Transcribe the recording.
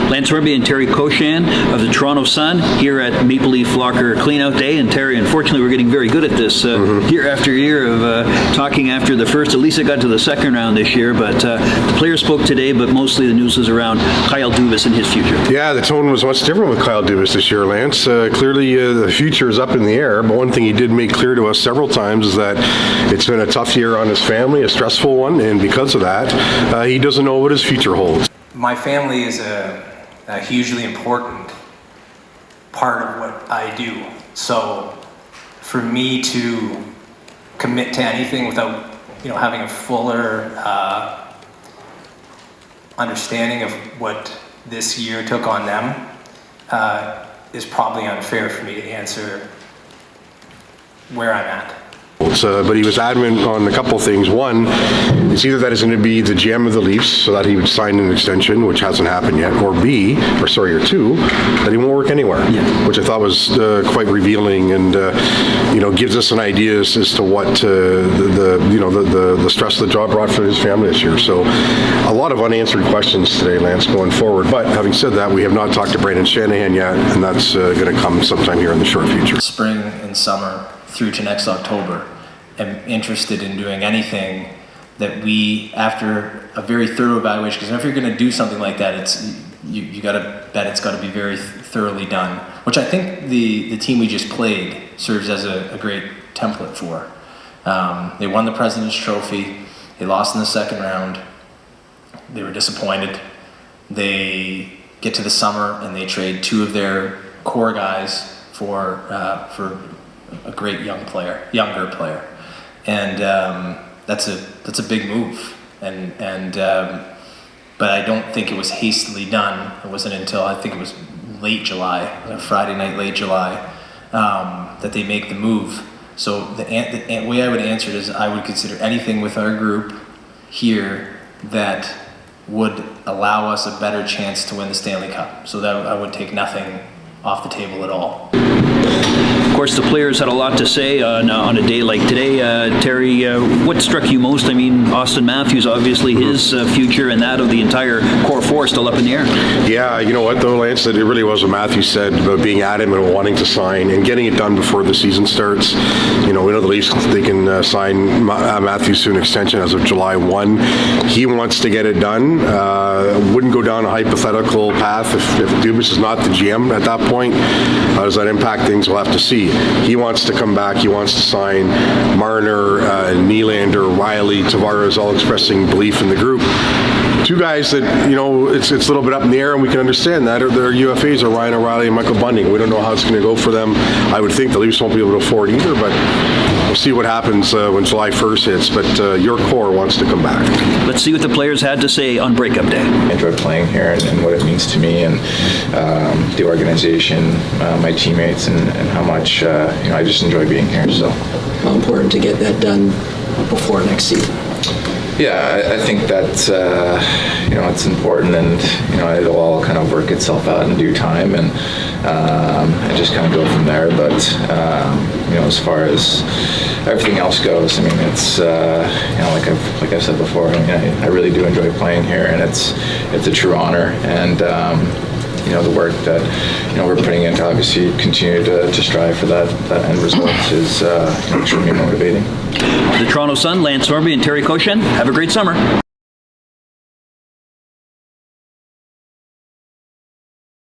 Lance Hornby and Terry Koshan of the Toronto Sun here at Maple Leaf Locker Cleanout Day. And Terry, unfortunately, we're getting very good at this year after year of talking after the first. At least it got to the second round this year. But the players spoke today, but mostly the news was around Kyle Dubas and his future. Yeah, the tone was much different with Kyle Dubas this year, Lance. Clearly, the future is up in the air. But one thing he did make clear to us several times is that it's been a tough year on his family, a stressful one, and because of that, he doesn't know what his future holds. My family is a hugely important part of what I do. So for me to commit to anything without, having a fuller understanding of what this year took on them is probably unfair for me to answer where I'm at. But he was adamant on a couple things. One, it's either that he's going to be the GM of the Leafs, so that he would sign an extension, which hasn't happened yet, or two, that he won't work anywhere, which I thought was quite revealing and gives us an idea as to what the stress of the job brought for his family this year. So a lot of unanswered questions today, Lance, going forward. But having said that, we have not talked to Brandon Shanahan yet, and that's going to come sometime here in the short future. Spring and summer through to next October, am interested in doing anything that we, after a very thorough evaluation, because if you're going to do something like that, you got to bet it's got to be very thoroughly done, which I think the team we just played serves as a great template for. They won the President's Trophy. They lost in the second round. They were disappointed. They get to the summer and they trade two of their core guys for a great younger player, and that's a big move. But I don't think it was hastily done. It wasn't until I think it was late July, Friday night, late July, that they make the move. So the way I would answer it is I would consider anything with our group here that would allow us a better chance to win the Stanley Cup. So that I would take nothing off the table at all. Of course, the players had a lot to say on a day like today. Terry, what struck you most? I mean, Austin Matthews, obviously his future and that of the entire core four still up in the air. Yeah, you know what though, Lance, that it really was what Matthews said about being adamant and wanting to sign and getting it done before the season starts. We know the Leafs, they can sign Matthews to an extension as of July 1. He wants to get it done. Wouldn't go down a hypothetical path if Dubas is not the GM at that point. How does that impact things? We'll have to see. He wants to come back. He wants to sign. Marner, Nylander, Riley, Tavares, all expressing belief in the group. Two guys that, it's a little bit up in the air, and we can understand that. Their UFAs are Ryan O'Reilly and Michael Bunting. We don't know how it's going to go for them. I would think the Leafs won't be able to afford either, but we'll see what happens when July 1st hits. But your core wants to come back. Let's see what the players had to say on breakup day. I enjoy playing here and what it means to me and the organization, my teammates, and how much I just enjoy being here. So, how important to get that done before next season? Yeah, I think that it's important, and it'll all kind of work itself out in due time, and just kind of go from there. But as far as everything else goes, I mean, it's like I've said before, I really do enjoy playing here, and it's a true honor, and the work that we're putting in to obviously continue to strive for that end result is extremely motivating. The Toronto Sun, Lance Hornby and Terry Koshan, have a great summer.